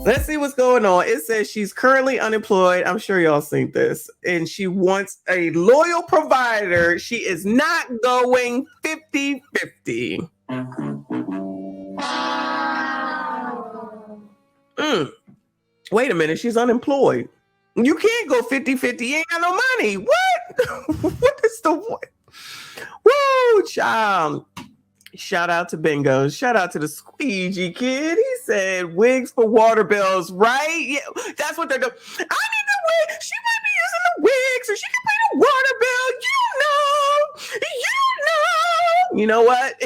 Let's see what's going on. It says she's currently unemployed. I'm sure y'all seen this. And she wants a loyal provider. She is not going 50-50. Wait a minute. She's unemployed. You can't go 50-50. You ain't got no money. What? What is the what? Woo, child. Shout out to Bingo. Shout out to the squeegee kid. He said wigs for water bills, right? Yeah, that's what they're doing. I need the wig. She might be using the wig so she can pay the water bill. You know what?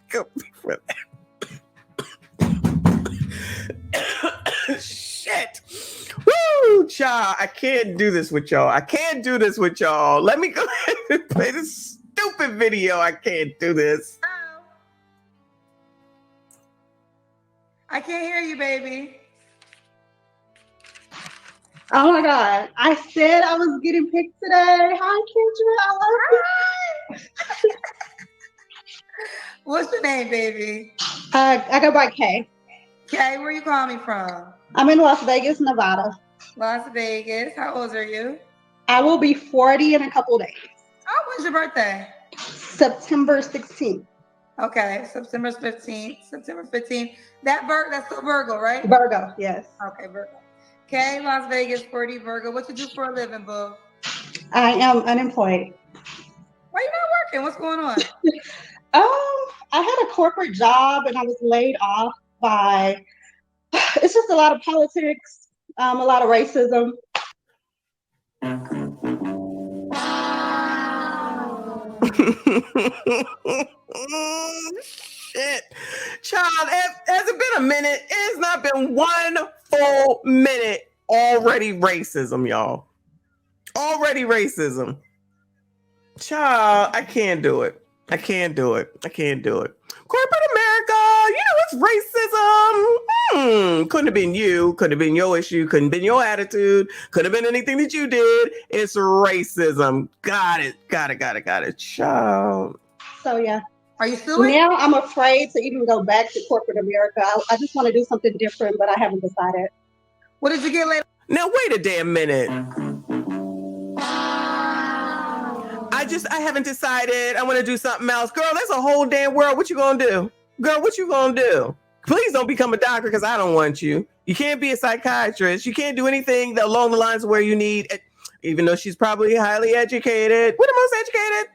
Go for that. Shit. Woo, child. I can't do this with y'all. Let me go ahead and play this stupid video. I can't do this. I can't hear you, baby. Oh my God. I said I was getting picked today. Hi, Kendra. I love you. What's your name, baby? I go by Kay. Kay, where you calling me from? I'm in Las Vegas, Nevada. Las Vegas. How old are you? I will be 40 in a couple days. Oh, when's your birthday? September 16th. Okay, September 15th. That's still Virgo, right? Virgo, yes. Okay, Virgo. Okay, Las Vegas, 40 Virgo. What you do for a living, boo? I am unemployed. Why you not working? What's going on? I had a corporate job and I was laid off by, it's just a lot of politics, a lot of racism. Shit. Child, has it been a minute? It has not been one full minute. Already racism, y'all. Already racism. Child, I can't do it. Corporate America, it's racism. Couldn't have been you. Couldn't have been your issue. Couldn't have been your attitude. Couldn't have been anything that you did. It's racism. Got it. Child. So, yeah. Are you suing? Now I'm afraid to even go back to corporate America. I just want to do something different, but I haven't decided. What did you get later? Now, wait a damn minute. I haven't decided. I want to do something else. Girl, that's a whole damn world. What you gonna do? Girl, what you gonna do? Please don't become a doctor because I don't want you. You can't be a psychiatrist. You can't do anything along the lines of where you need, even though she's probably highly educated. We're the most educated.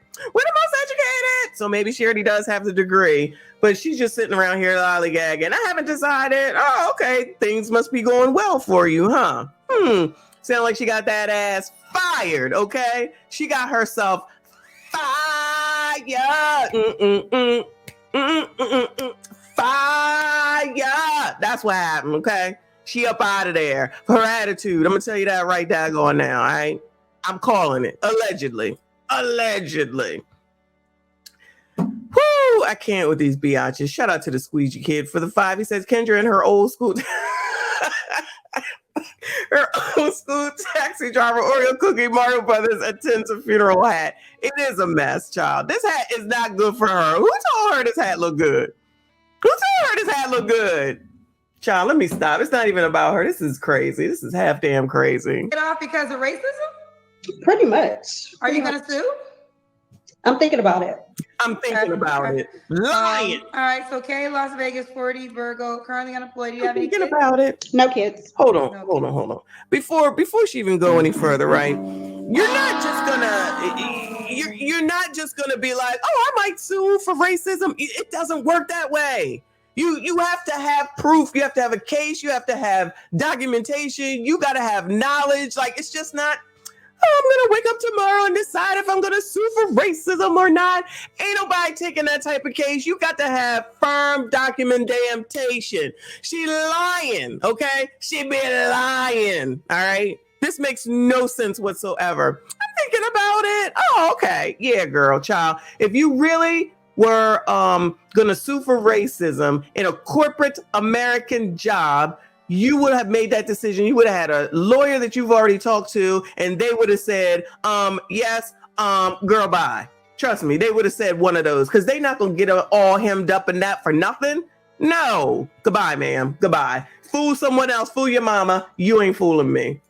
So maybe she already does have the degree, but she's just sitting around here lollygagging. I haven't decided. Oh, okay. Things must be going well for you, huh? Sound like she got that ass fired, okay? She got herself fired. Fire. That's what happened, okay? She up out of there. Her attitude. I'm going to tell you that right daggone now, all right? I'm calling it. Allegedly. Whoo, I can't with these biatches. Shout out to the squeegee kid for the 5. He says Kendra in her old school taxi driver Oreo cookie Mario Brothers attends a funeral hat. It is a mess, child. This hat is not good for her. Who told her this hat look good? Child, let me stop. It's not even about her. This is crazy. This is half damn crazy. Get off because of racism? Pretty much. Are you going to sue? I'm thinking about it. Lying. All right. So, Kay, Las Vegas, 40, Virgo, currently unemployed. Do you have any Thinking kids? about it. No kids. Hold on. Before she even go any further, right? You're not just gonna be like, oh, I might sue for racism. It doesn't work that way. You have to have proof. You have to have a case. You have to have documentation. You got to have knowledge. Like, it's just not, oh, I'm going to wake up tomorrow and decide if I'm going to sue for racism or not. Ain't nobody taking that type of case. You got to have firm documentation. She lying, okay? She been lying, all right? This makes no sense whatsoever. I'm thinking about it. Oh, okay. Yeah, girl, child. If you really were going to sue for racism in a corporate American job, you would have made that decision. You would have had a lawyer that you've already talked to, and they would have said, yes, girl, bye. Trust me, they would have said one of those, because they're not going to get all hemmed up in that for nothing. No. Goodbye, ma'am. Goodbye. Fool someone else. Fool your mama. You ain't fooling me.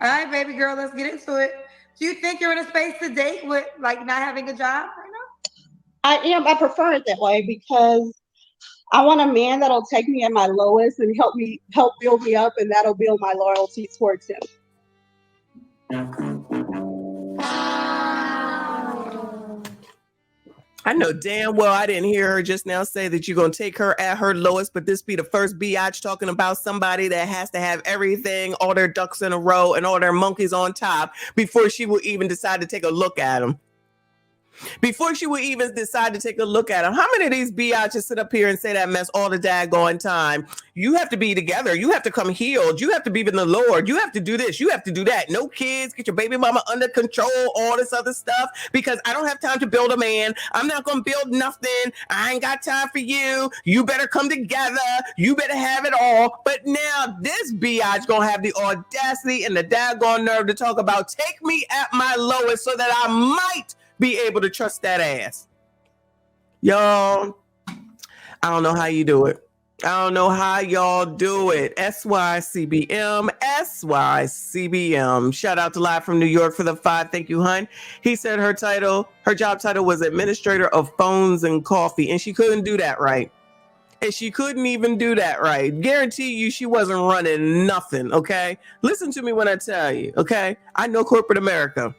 All right, baby girl, let's get into it. Do you think you're in a space to date with like not having a job right now? I am. I prefer it that way because I want a man that'll take me at my lowest and help build me up, and that'll build my loyalty towards him. I know damn well I didn't hear her just now say that you're going to take her at her lowest, but this be the first biatch talking about somebody that has to have everything, all their ducks in a row and all their monkeys on top before she will even decide to take a look at them. Before she would even decide to take a look at him. How many of these biatches sit up here and say that mess all the daggone time? You have to be together. You have to come healed. You have to be in the Lord. You have to do this. You have to do that. No kids. Get your baby mama under control. All this other stuff. Because I don't have time to build a man. I'm not going to build nothing. I ain't got time for you. You better come together. You better have it all. But now this biatch going to have the audacity and the daggone nerve to talk about take me at my lowest so that I might be able to trust that ass. Y'all, I don't know how you do it. I don't know how y'all do it. SYCBM. Shout out to Live from New York for the 5. Thank you, hun. He said her job title was Administrator of Phones and Coffee, and she couldn't do that right. And she couldn't even do that right. Guarantee you she wasn't running nothing, okay? Listen to me when I tell you, okay? I know corporate America.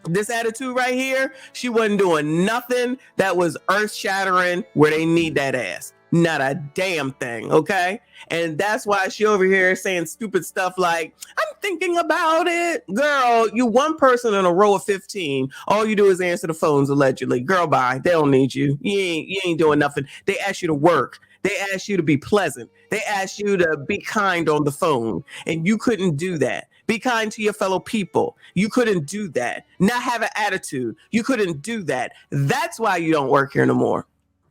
This attitude right here, she wasn't doing nothing that was earth-shattering where they need that ass. Not a damn thing, okay? And that's why she over here saying stupid stuff like, I'm thinking about it. Girl, you one person in a row of 15. All you do is answer the phones, allegedly. Girl, bye. They don't need you. You ain't doing nothing. They ask you to work. They asked you to be pleasant. They asked you to be kind on the phone, and you couldn't do that. Be kind to your fellow people. You couldn't do that. Not have an attitude. You couldn't do that. That's why you don't work here no more.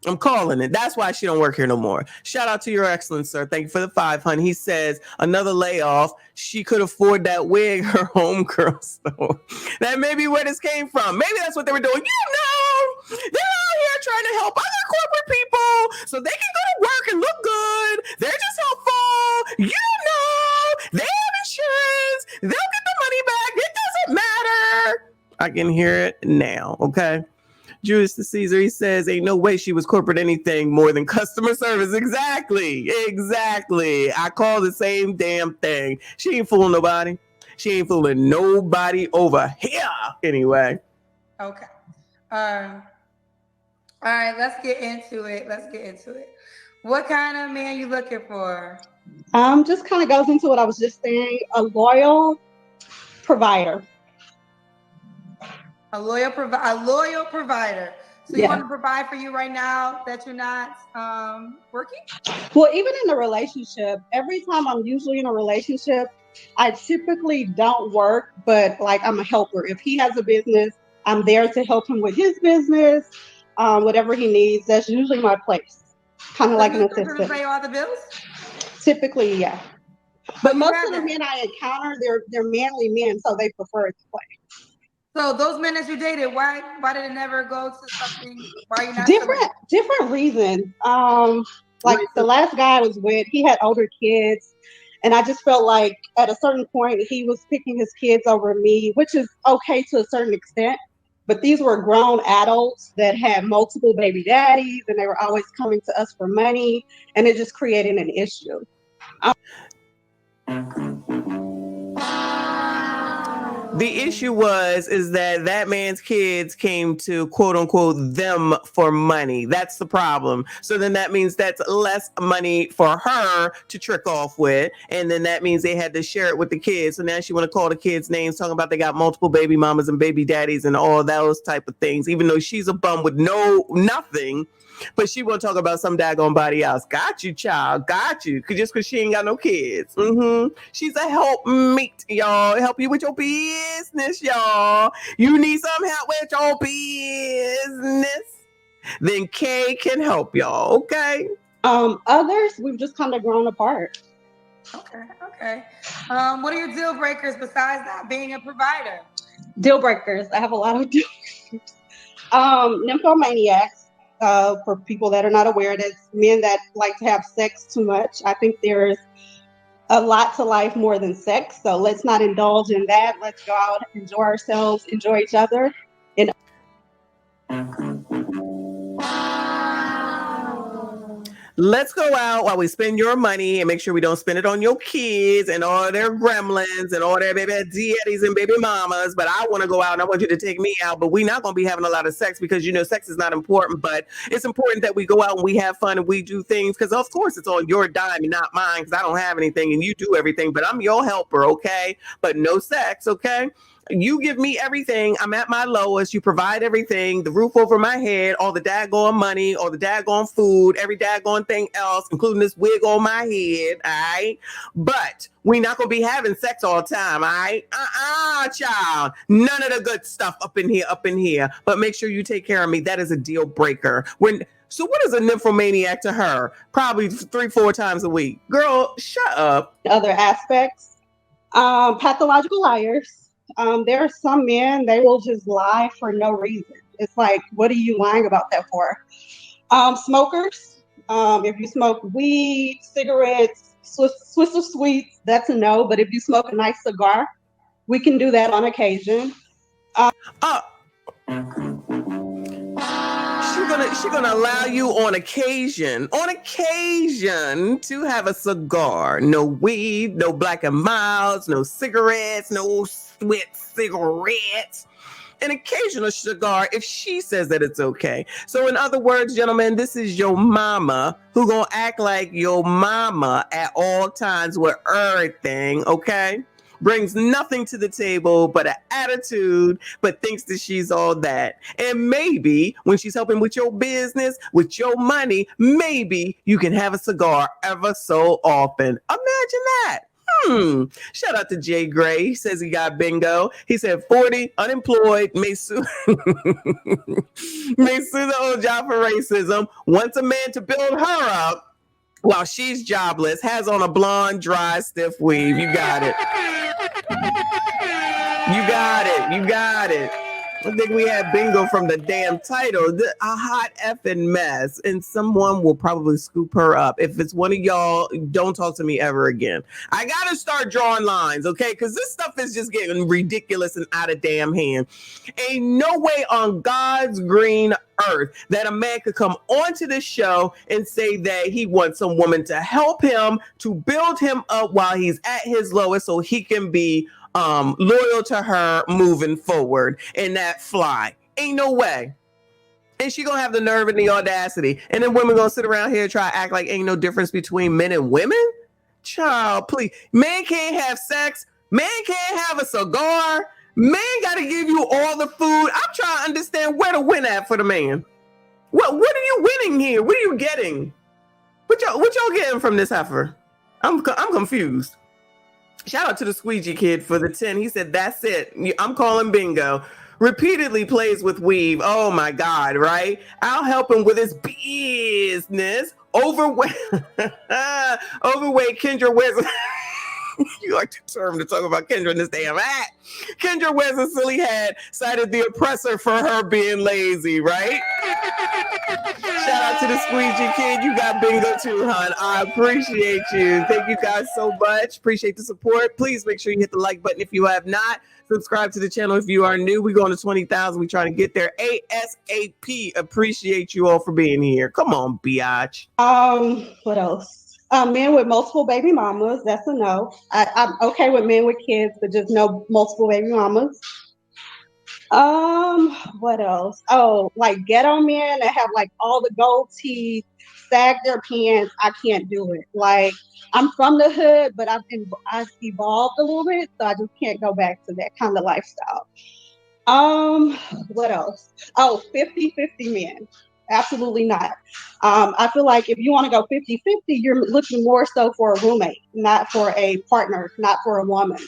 I'm calling it. That's why she don't work here no more. Shout out to your excellence, sir. Thank you for the 5, hun. He says another layoff. She could afford that wig her homegirl stole. That may be where this came from. Maybe that's what they were doing. You know, they're out here trying to help other corporate people so they can go to work and look good. They're just helpful. You know, they have insurance. They'll get the money back. It doesn't matter. I can hear it now. Okay. Julius the Caesar, he says, ain't no way she was corporate anything more than customer service. Exactly. I call the same damn thing. She ain't fooling nobody. She ain't fooling nobody over here. Anyway. Okay. All right, let's get into it. What kind of man you looking for? Just kind of goes into what I was just saying, a loyal provider. A loyal provider. So you Yeah. want to provide for you right now that you're not working? Well, even in a relationship, every time I'm usually in a relationship, I typically don't work, but like I'm a helper. If he has a business, I'm there to help him with his business, whatever he needs. That's usually my place, kind of like an assistant. To pay all the bills? Typically, yeah. But most of the men I encounter, they're manly men, so they prefer it this way. So those men that you dated, why did it never go to something? Why are you not different reason? Like the last guy I was with, he had older kids, and I just felt like at a certain point he was picking his kids over me, which is okay to a certain extent. But these were grown adults that had multiple baby daddies, and they were always coming to us for money, and it just created an issue. The issue is that man's kids came to quote unquote them for money. That's the problem. So then that means that's less money for her to trick off with. And then that means they had to share it with the kids. So now she want to call the kids names, talking about they got multiple baby mamas and baby daddies and all those type of things, even though she's a bum with nothing. But she won't talk about some daggone body else. Got you, child. Got you. Just because she ain't got no kids. She's a helpmate, y'all. Help you with your business, y'all. You need some help with your business, then Kay can help y'all, okay? Others, we've just kind of grown apart. Okay. What are your deal breakers besides not being a provider? Deal breakers. I have a lot of deal breakers. Nymphomaniacs. For people that are not aware, there's men that like to have sex too much. I think there's a lot to life more than sex. So let's not indulge in that. Let's go out, enjoy ourselves, enjoy each other. And let's go out while we spend your money and make sure we don't spend it on your kids and all their gremlins and all their baby daddies and baby mamas. But I want to go out and I want you to take me out. But we're not going to be having a lot of sex because, sex is not important. But it's important that we go out and we have fun and we do things because, of course, it's on your dime and not mine because I don't have anything and you do everything. But I'm your helper, okay? But no sex, okay? You give me everything. I'm at my lowest. You provide everything, the roof over my head, all the daggone money, all the daggone food, every daggone thing else, including this wig on my head. All right. But we're not going to be having sex all the time. All right. Child. None of the good stuff up in here. But make sure you take care of me. That is a deal breaker. So what is a nymphomaniac to her? Probably 3-4 times a week. Girl, shut up. other aspects, pathological liars. There are some men, they will just lie for no reason. It's like, what are you lying about that for? Smokers, if you smoke weed, cigarettes, Swiss or sweets, that's a no. But if you smoke a nice cigar, we can do that on occasion. She's gonna allow you on occasion to have a cigar. No weed, no Black and Milds, no cigarettes, no sweet cigarettes. An occasional cigar if she says that it's okay. So in other words, gentlemen, this is your mama who gonna act like your mama at all times with everything, okay? Brings nothing to the table but an attitude, but thinks that she's all that. And maybe when she's helping with your business, with your money, maybe you can have a cigar ever so often. Imagine that. Shout out to Jay Gray. He says he got bingo. He said 40, unemployed, may sue the old job for racism, wants a man to build her up while she's jobless, has on a blonde, dry, stiff weave. You got it. You got it. I think we had bingo from the damn title. A hot effing mess. And someone will probably scoop her up. If it's one of y'all, don't talk to me ever again. I got to start drawing lines, okay? Because this stuff is just getting ridiculous and out of damn hand. Ain't no way on God's green earth that a man could come onto the show and say that he wants some woman to help him, to build him up while he's at his lowest so he can be loyal to her moving forward and that fly. Ain't no way. And she gonna have the nerve and the audacity. And then women gonna sit around here and try to act like ain't no difference between men and women? Child, please. Man can't have sex. Man can't have a cigar. Man gotta give you all the food. I'm trying to understand where to win at for the man. What are you winning here? What are you getting? What y'all getting from this heifer? I'm confused. Shout out to the squeegee kid for the 10. He said, that's it. I'm calling bingo. Repeatedly plays with weave. Oh my God, right? I'll help him with his business. Overweight Kendra wears you are too term to talk about Kendra in this damn act. Kendra wears a silly hat, cited the oppressor for her being lazy, right? Shout out to the squeegee kid. You got bingo too, hon. I appreciate you. Thank you guys so much. Appreciate the support. Please make sure you hit the like button if you have not. Subscribe to the channel if you are new. We're going to 20,000. We're trying to get there ASAP. Appreciate you all for being here. Come on, biatch. What else? Men with multiple baby mamas, that's a no. I'm okay with men with kids, but just no multiple baby mamas. What else? Oh, like ghetto men that have like all the gold teeth, sag their pants. I can't do it. Like, I'm from the hood, but I've evolved a little bit, so I just can't go back to that kind of lifestyle. What else? Oh, 50-50 men. Absolutely not. I feel like if you want to go 50-50, you're looking more so for a roommate, not for a partner, not for a woman.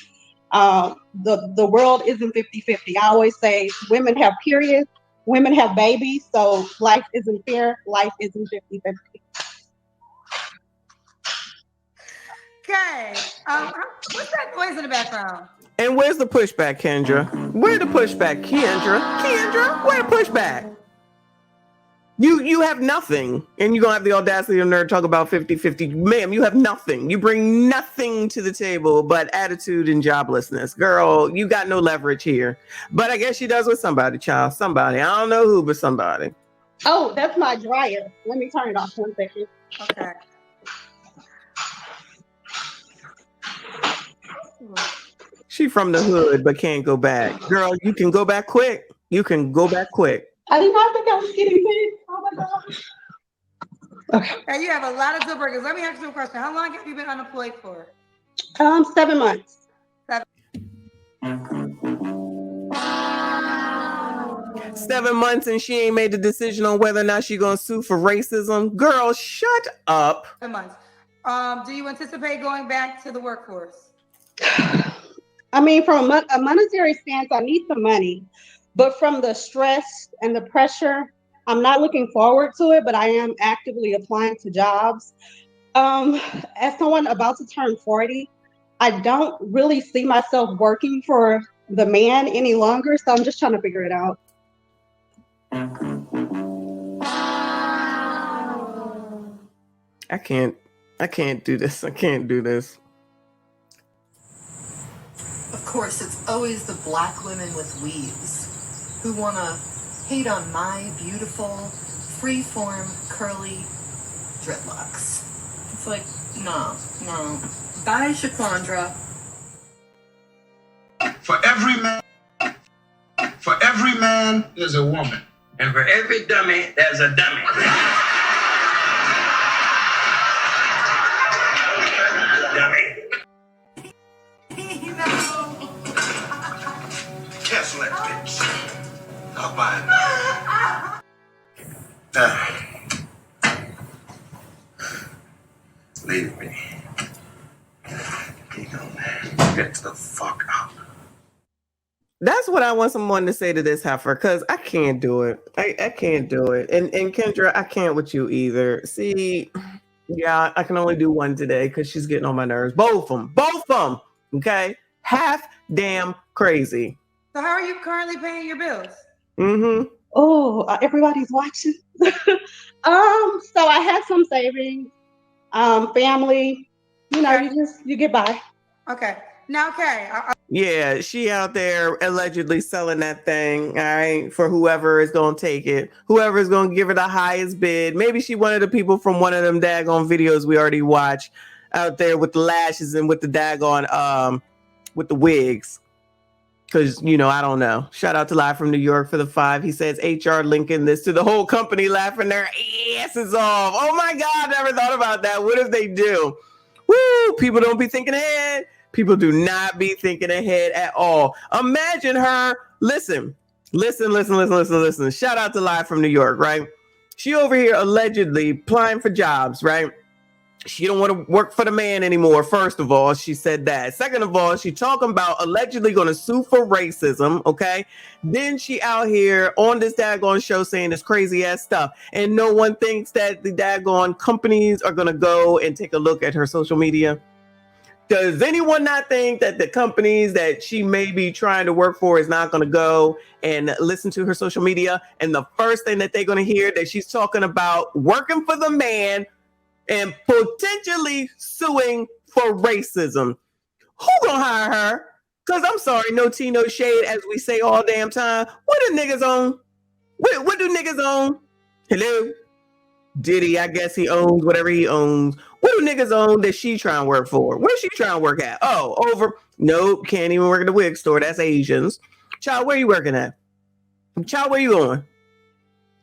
The world isn't 50-50. I always say women have periods, women have babies, so life isn't fair. Life isn't 50-50. Okay. What's that noise in the background? And where's the pushback, Kendra? Where the pushback, Kendra? Where the pushback? You have nothing, and you're gonna have the audacity of nerd talk about 50-50. Ma'am, you have nothing. You bring nothing to the table but attitude and joblessness. Girl, you got no leverage here. But I guess she does with somebody, child. Somebody. I don't know who, but somebody. Oh, that's my dryer. Let me turn it off 1 second. Okay. She from the hood, but can't go back. Girl, you can go back quick. You can go back quick. I did not think I was getting paid. Oh my gosh. Okay. And you have a lot of deal breakers. Let me ask you a question. How long have you been unemployed for? 7 months. 7 months and she ain't made the decision on whether or not she gonna sue for racism. Girl, shut up. 7 months. Do you anticipate going back to the workforce? I mean, from a monetary stance, I need some money. But from the stress and the pressure, I'm not looking forward to it, but I am actively applying to jobs. As someone about to turn 40, I don't really see myself working for the man any longer, so I'm just trying to figure it out. I can't do this. I can't do this. Of course, it's always the black women with weaves who want to hate on my beautiful, free-form, curly dreadlocks. It's like, no. Bye, Shaquandra. For every man, there's a woman. And for every dummy, there's a dummy. Dummy. Cancel that bitch. I'll buy it. Leave me. You know, get the fuck out. That's what I want someone to say to this heifer, because I can't do it. I can't do it. And Kendra, I can't with you either. See, yeah, I can only do one today because she's getting on my nerves. Both of them. Okay, half damn crazy. So how are you currently paying your bills? Mm-hmm. Oh, everybody's watching. So I had some savings, family. You know, you get by. Okay. Now, okay. Yeah, she out there allegedly selling that thing, all right, for whoever is going to take it, whoever is going to give her the highest bid. Maybe she one of the people from one of them daggone videos we already watched out there with the lashes and with the daggone, with the wigs. Because, you know, I don't know. Shout out to Live from New York for the 5. He says HR linking this to the whole company laughing their asses off. Oh my God, never thought about that. What if they do? Woo, people don't be thinking ahead. People do not be thinking ahead at all. Imagine her. Listen. Shout out to Live from New York, right? She over here allegedly applying for jobs, right? She don't want to work for the man anymore. First of all, she said that. Second of all, she talking about allegedly going to sue for racism. Okay. Then she out here on this daggone show saying this crazy ass stuff. And no one thinks that the daggone companies are going to go and take a look at her social media. Does anyone not think that the companies that she may be trying to work for is not going to go and listen to her social media? And the first thing that they're going to hear that she's talking about working for the man and potentially suing for racism. Who gonna hire her? Because I'm sorry, no tea, no shade, as we say all damn time. What do niggas own? What do niggas own? Hello? Diddy, I guess he owns whatever he owns. What do niggas own that she trying to work for? Where's she trying to work at? Oh, over. Nope, can't even work at the wig store. That's Asians. Child, where you working at? Child, where you going?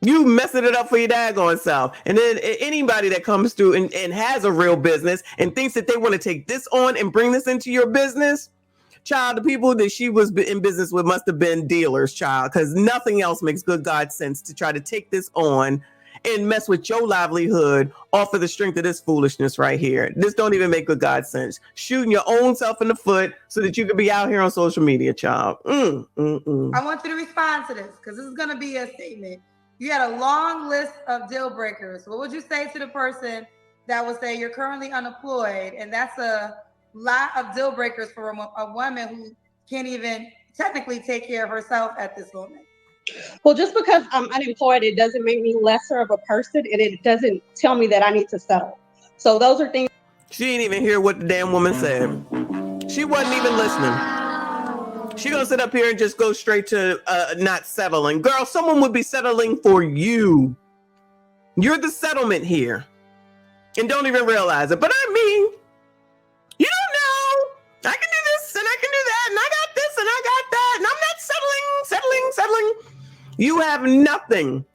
You messing it up for your daggone self. And then anybody that comes through and has a real business and thinks that they want to take this on and bring this into your business, child, the people that she was in business with must have been dealers, child, because nothing else makes good God sense to try to take this on and mess with your livelihood off of the strength of this foolishness right here. This don't even make good God sense. Shooting your own self in the foot so that you could be out here on social media, child. I want you to respond to this because this is going to be a statement. You had a long list of deal breakers. What would you say to the person that would say you're currently unemployed? And that's a lot of deal breakers for a woman who can't even technically take care of herself at this moment. Well, just because I'm unemployed, it doesn't make me lesser of a person, and it doesn't tell me that I need to settle. So those are things. She didn't even hear what the damn woman said. She wasn't even listening. She gonna sit up here and just go straight to not settling. Girl, someone would be settling for you. You're the settlement here. And don't even realize it. But I mean, you don't know. I can do this and I can do that and I got this and I got that. And I'm not settling. You have nothing.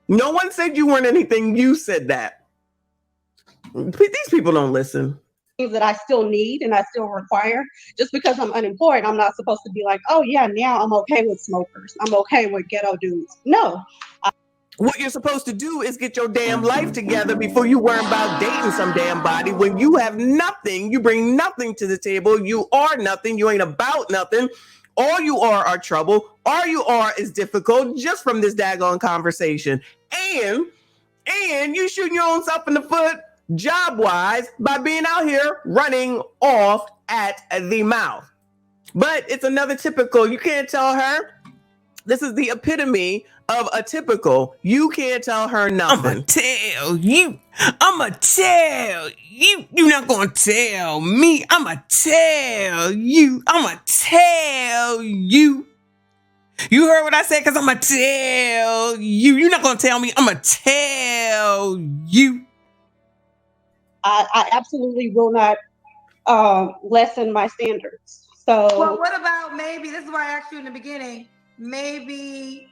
No one said you weren't anything. You said that. These people don't listen. Things that I still need and I still require. Just because I'm unemployed, I'm not supposed to be like, oh yeah, now I'm okay with smokers. I'm okay with ghetto dudes. No. What you're supposed to do is get your damn life together before you worry about dating some damn body. When you have nothing, you bring nothing to the table. You are nothing. You ain't about nothing. All you are trouble. All you are is difficult just from this daggone conversation. And you shooting your own self in the foot job-wise by being out here running off at the mouth. But it's another typical. You can't tell her. This is the epitome of a typical. You can't tell her nothing. I'ma tell you. I'ma tell you. You're not gonna tell me. I'ma tell you. I'ma tell you. You heard what I said? Because I'ma tell you. You're not gonna tell me. I'ma tell you. I absolutely will not lessen my standards. So Well, what about maybe, this is why I asked you in the beginning, maybe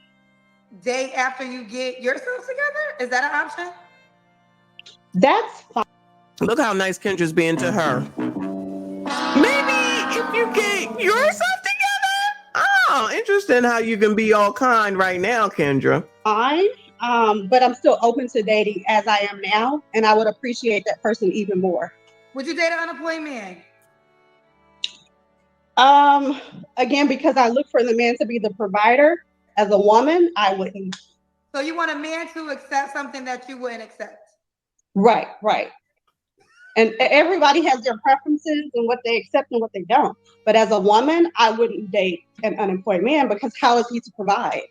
date after you get yourself together? Is that an option? that's fine. Look how nice Kendra's being to her. Maybe if you get yourself together. Oh, interesting how you can be all kind right now, Kendra. Fine. But I'm still open to dating as I am now, and I would appreciate that person even more. Would you date an unemployed man? Again, because I look for the man to be the provider. As a woman, I wouldn't. So you want a man to accept something that you wouldn't accept? Right. And everybody has their preferences and what they accept and what they don't. But as a woman, I wouldn't date an unemployed man because how is he to provide?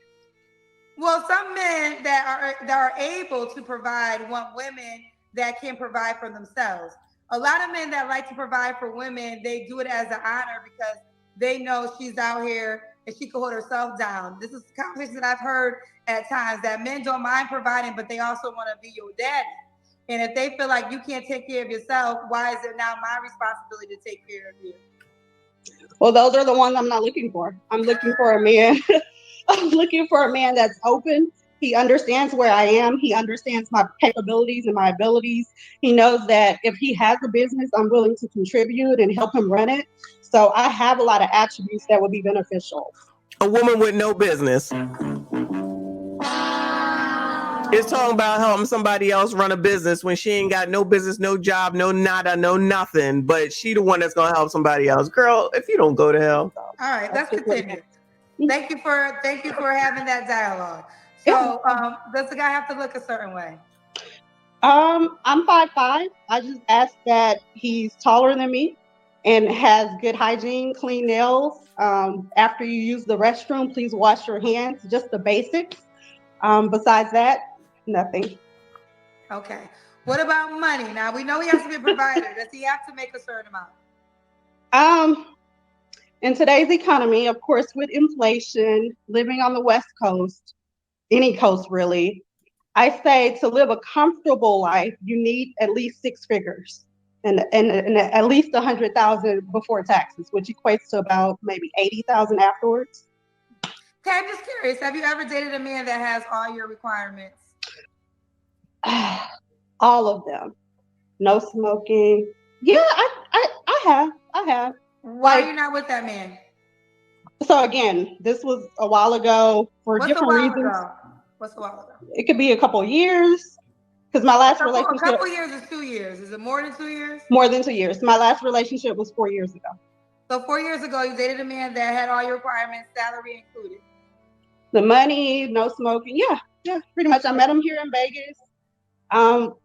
Well, some men that are able to provide want women that can provide for themselves. A lot of men that like to provide for women, they do it as an honor because they know she's out here and she can hold herself down. This is conversations that I've heard at times, that men don't mind providing, but they also want to be your daddy. And if they feel like you can't take care of yourself, why is it now my responsibility to take care of you? Well, those are the ones I'm not looking for. I'm looking for a man. I'm looking for a man that's open. He understands where I am. He understands my capabilities and my abilities. He knows that if he has a business, I'm willing to contribute and help him run it. So I have a lot of attributes that would be beneficial. A woman with no business is talking about helping somebody else run a business when she ain't got no business, no job, no nada, no nothing. But she the one that's gonna help somebody else. Girl, if you don't go to hell. All right, let's continue. Thank you for having that dialogue. So, does the guy have to look a certain way? I'm 5'5". I just ask that he's taller than me and has good hygiene, clean nails. After you use the restroom, please wash your hands. Just the basics. Besides that, nothing. Okay. What about money? Now we know he has to be a provider. Does he have to make a certain amount? In today's economy, of course, with inflation, living on the West Coast, any coast really, I say to live a comfortable life, you need at least 6 figures and at least 100,000 before taxes, which equates to about maybe 80,000 afterwards. Okay, I'm just curious. Have you ever dated a man that has all your requirements? All of them. No smoking. Yeah, I have. Why are you not with that man? So again, this was a while ago for different reasons. What's a while ago? It could be a couple of years. Because my last relationship. A couple years is 2 years. Is it more than 2 years? More than 2 years. My last relationship was 4 years ago. So 4 years ago, you dated a man that had all your requirements, salary included. The money, no smoking. Yeah, pretty much. I met him here in Vegas.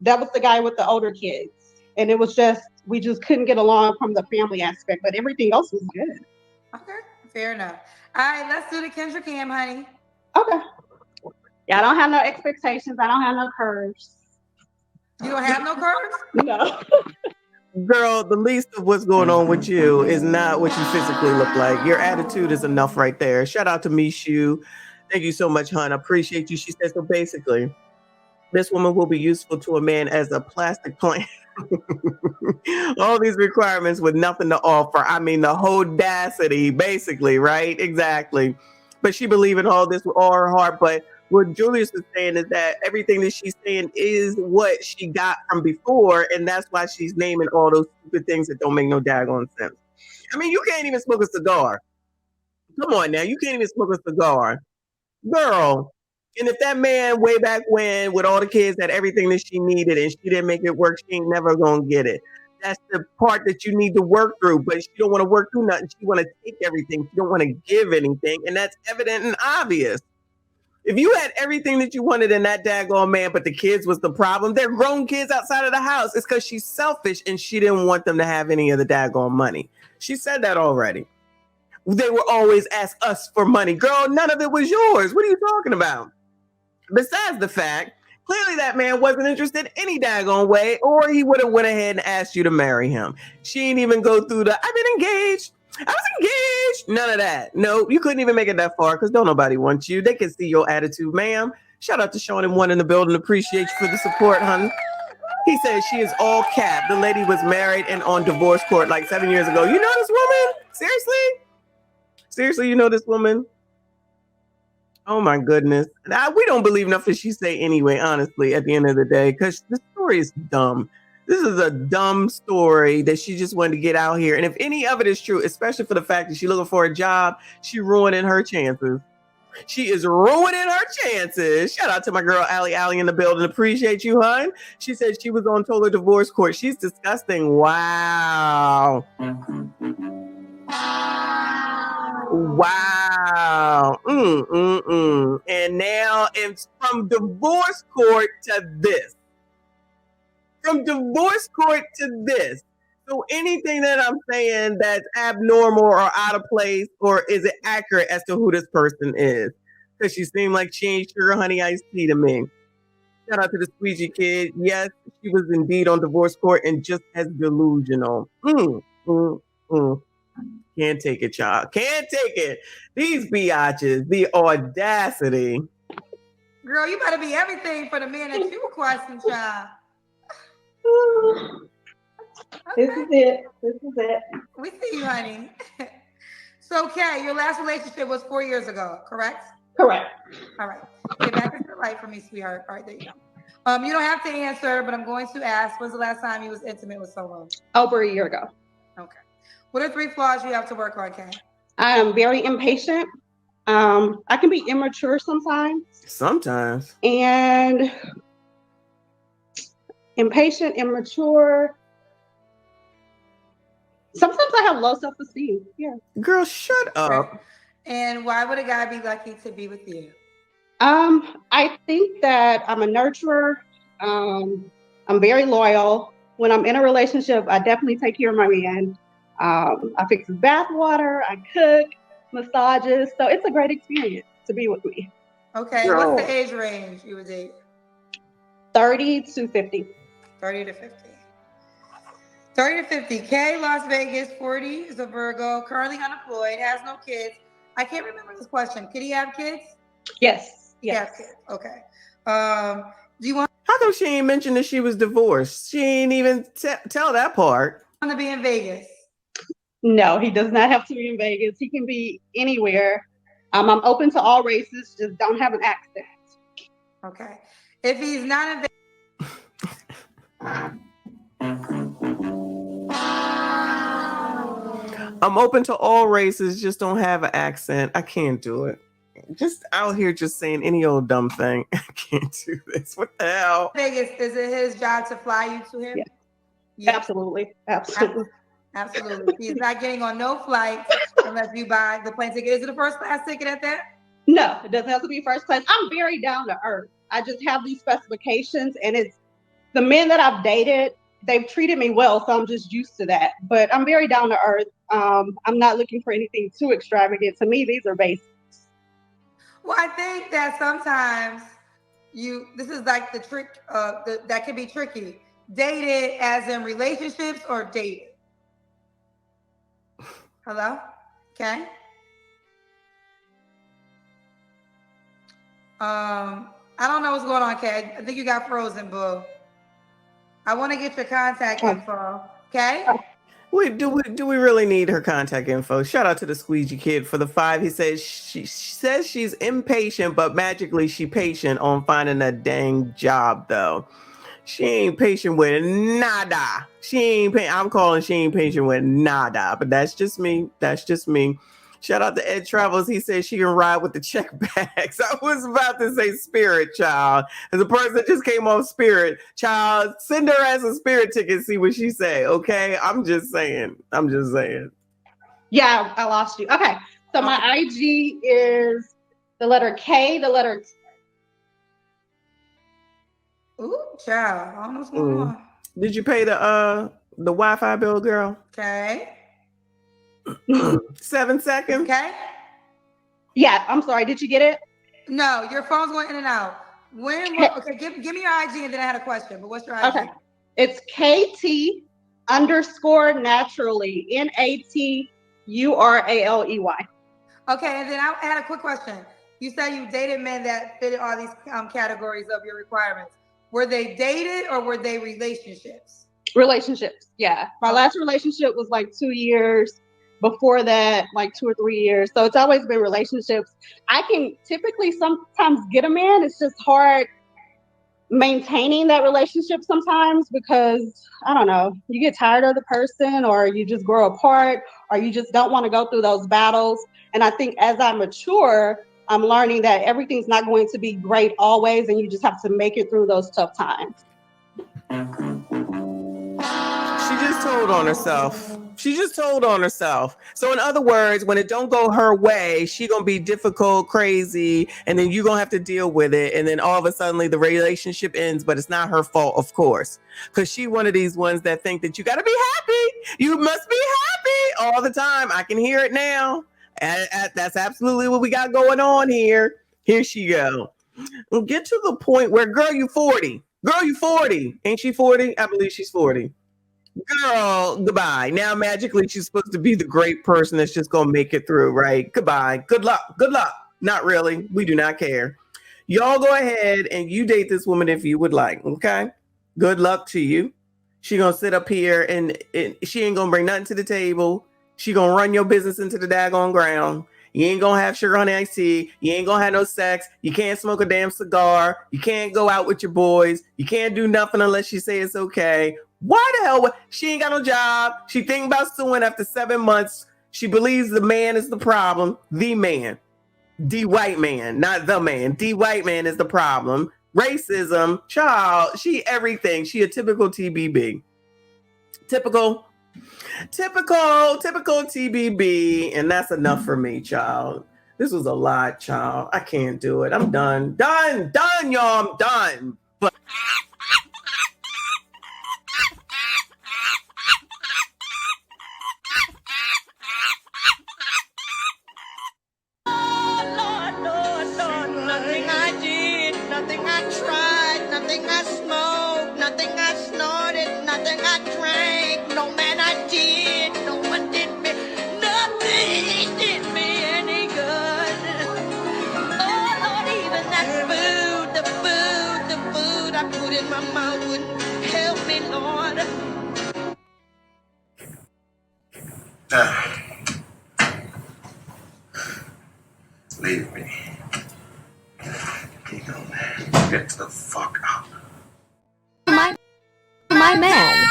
That was the guy with the older kids. And it was just, we just couldn't get along from the family aspect, but everything else was good. Okay, fair enough. All right, let's do the Kendra Cam, honey. Okay. Yeah, I don't have no expectations. I don't have no curves. You don't have no curves? No. Girl, the least of what's going on with you is not what you physically look like. Your attitude is enough right there. Shout out to Michon. Thank you so much, hon. I appreciate you. She said, so basically, this woman will be useful to a man as a plastic plant. All these requirements with nothing to offer. I mean, the audacity, basically, right? Exactly. But she believed in all this with all her heart. But what Julius is saying is that everything that she's saying is what she got from before, and that's why she's naming all those stupid things that don't make no daggone sense. I mean, you can't even smoke a cigar. Come on now, you can't even smoke a cigar, girl. And if that man way back when with all the kids had everything that she needed and she didn't make it work, she ain't never gonna get it. That's the part that you need to work through, but she don't want to work through nothing. She want to take everything. She don't want to give anything, and that's evident and obvious. If you had everything that you wanted in that daggone man, but the kids was the problem, they're grown kids outside of the house. It's because she's selfish and she didn't want them to have any of the daggone money. She said that already. They were always ask us for money. Girl, none of it was yours. What are you talking about? Besides the fact, clearly that man wasn't interested any daggone way, or he would have went ahead and asked you to marry him. She didn't even go through the, I've been engaged. I was engaged. None of that. No, you couldn't even make it that far because don't nobody want you. They can see your attitude, ma'am. Shout out to Sean and One in the building. Appreciate you for the support, hon. He says she is all cap. The lady was married and on divorce court like 7 years ago. You know this woman? Seriously? Seriously, you know this woman? Oh my goodness. Now, we don't believe nothing she say anyway, honestly, at the end of the day, because the story is dumb. This is a dumb story that she just wanted to get out here. And if any of it is true, especially for the fact that she's looking for a job, she ruining her chances. She is ruining her chances. Shout out to my girl, Allie in the building. Appreciate you, hon. She said she was on total divorce court. She's disgusting. Wow. Wow. And now it's from divorce court to this. From divorce court to this. So anything that I'm saying that's abnormal or out of place, or is it accurate as to who this person is? Because she seemed like she ain't sugar honey iced tea to me. Shout out to the squeegee kid. Yes, she was indeed on divorce court and just as delusional. Can't take it, child. Can't take it. These biatches, the audacity. Girl, you better be everything for the man that you requesting, child. This is it. This is it. We see you, honey. So, Kay, your last relationship was 4 years ago, correct? Correct. All right. Get back into the light for me, sweetheart. All right, there you go. You don't have to answer, but I'm going to ask, when's the last time you was intimate with someone? Over a year ago. Okay. What are 3 flaws you have to work on, Kay? I am very impatient. I can be immature sometimes. Sometimes. And impatient, immature. Sometimes I have low self-esteem. Yeah. Girl, shut up. Okay. And why would a guy be lucky to be with you? I think that I'm a nurturer. I'm very loyal. When I'm in a relationship, I definitely take care of my man. I fix his bath water, I cook, massages. So it's a great experience to be with me. Okay. Girl. What's the age range you would date? 30 to 50. 30 to 50. 30 to 50. Kay, Las Vegas, 40, is a Virgo, currently unemployed, has no kids. I can't remember this question. Could he have kids? Yes. He has kids. Okay. Do you want How come she ain't mentioned that she was divorced? She ain't even tell that part. him to be in Vegas? No, he does not have to be in Vegas. He can be anywhere. I'm open to all races, just don't have an accent. Okay. If he's not in I'm open to all races, just don't have an accent. I can't do it. Just out here just saying any old dumb thing. I can't do this. What the hell? Vegas, is it his job to fly you to him? Yeah. Yeah. Absolutely. Absolutely. Absolutely. He's not getting on no flight unless you buy the plane ticket. Is it a first class ticket at that? No, it doesn't have to be first class. I'm very down to earth. I just have these specifications, and it's the men that I've dated, they've treated me well, so I'm just used to that. But I'm very down to earth. I'm not looking for anything too extravagant. To me, these are basics. Well, I think that sometimes this is like the trick that can be tricky. Dated as in relationships or dated? Hello? Okay. I don't know what's going on, Kay. I think you got frozen, boo. I want to get your contact info. Okay. Wait, do we really need her contact info? Shout out to the Squeegee Kid for the 5. He says she says she's impatient, but magically she patient on finding a dang job though. She ain't patient with nada. She ain't patient with nada. But that's just me. That's just me. Shout out to Ed Travels. He said she can ride with the check bags. I was about to say Spirit, child. As a person that just came off Spirit, child, send her as a Spirit ticket, see what she say, okay? I'm just saying. Yeah, I lost you. Okay, so my IG is the letter K, the letter T. Ooh, child. I don't know what's going on. Did you pay the Wi-Fi bill, girl? Okay. 7 seconds. Okay. Yeah, I'm sorry. Did you get it? No, your phone's going in and out. Okay, give me your IG and then I had a question. But what's your IG? Okay. It's KT_naturally. NATURALEY. Okay, and then I had a quick question. You said you dated men that fitted all these categories of your requirements. Were they dated or were they relationships? Relationships, yeah. My last relationship was like 2 years. Before that, like 2 or 3 years. So it's always been relationships. I can typically sometimes get a man. It's just hard maintaining that relationship sometimes because, I don't know, you get tired of the person or you just grow apart or you just don't want to go through those battles. And I think as I mature, I'm learning that everything's not going to be great always and you just have to make it through those tough times. She just told on herself. So in other words, when it don't go her way, she gonna be difficult, crazy, and then you gonna have to deal with it. And then all of a sudden the relationship ends, but it's not her fault, of course. Because she one of these ones that think that you gotta be happy. You must be happy all the time. I can hear it now. And that's absolutely what we got going on here. Here she go. We'll get to the point where, girl, you 40. Girl, you 40. Ain't she 40? I believe she's 40. Girl, goodbye. Now magically she's supposed to be the great person that's just gonna make it through, right? Goodbye. Good luck. Good luck. Not really. We do not care. Y'all go ahead and you date this woman if you would like. Okay. Good luck to you. She gonna sit up here and she ain't gonna bring nothing to the table. She gonna run your business into the daggone ground. You ain't gonna have sugar honey iced tea. You ain't gonna have no sex. You can't smoke a damn cigar. You can't go out with your boys. You can't do nothing unless you say it's okay. Why the hell? She ain't got no job. She thinking about suing after 7 months. She believes the man is the problem. The man. The white man. Not the man. The white man is the problem. Racism. Child. She everything. She a typical TBB. Typical TBB. And that's enough for me, child. This was a lot, child. I can't do it. I'm done. Done, y'all. I'm done. But nothing I did, nothing I tried, nothing I smoked, nothing I snorted, nothing I drank, no man I did, no one did me, nothing did me any good. Oh Lord, even that food, the food I put in my mouth wouldn't help me, Lord. Leave me. You know, get the fuck out. My man.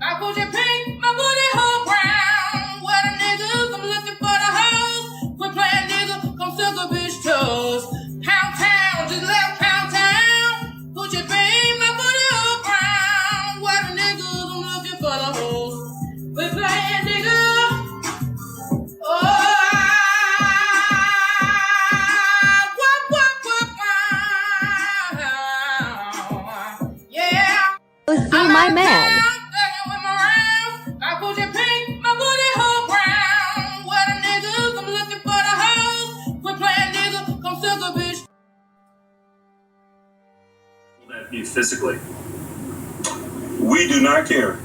I put your pink, my booty hole brown. What a niggas, I'm looking for the hoes. Quit playing nigga, come suck a bitch toes. Pound town, just left pound town. Put your pink, my booty hole brown. What a niggas, I'm looking for the hoes. Quit playing nigga. at me physically. We do not care.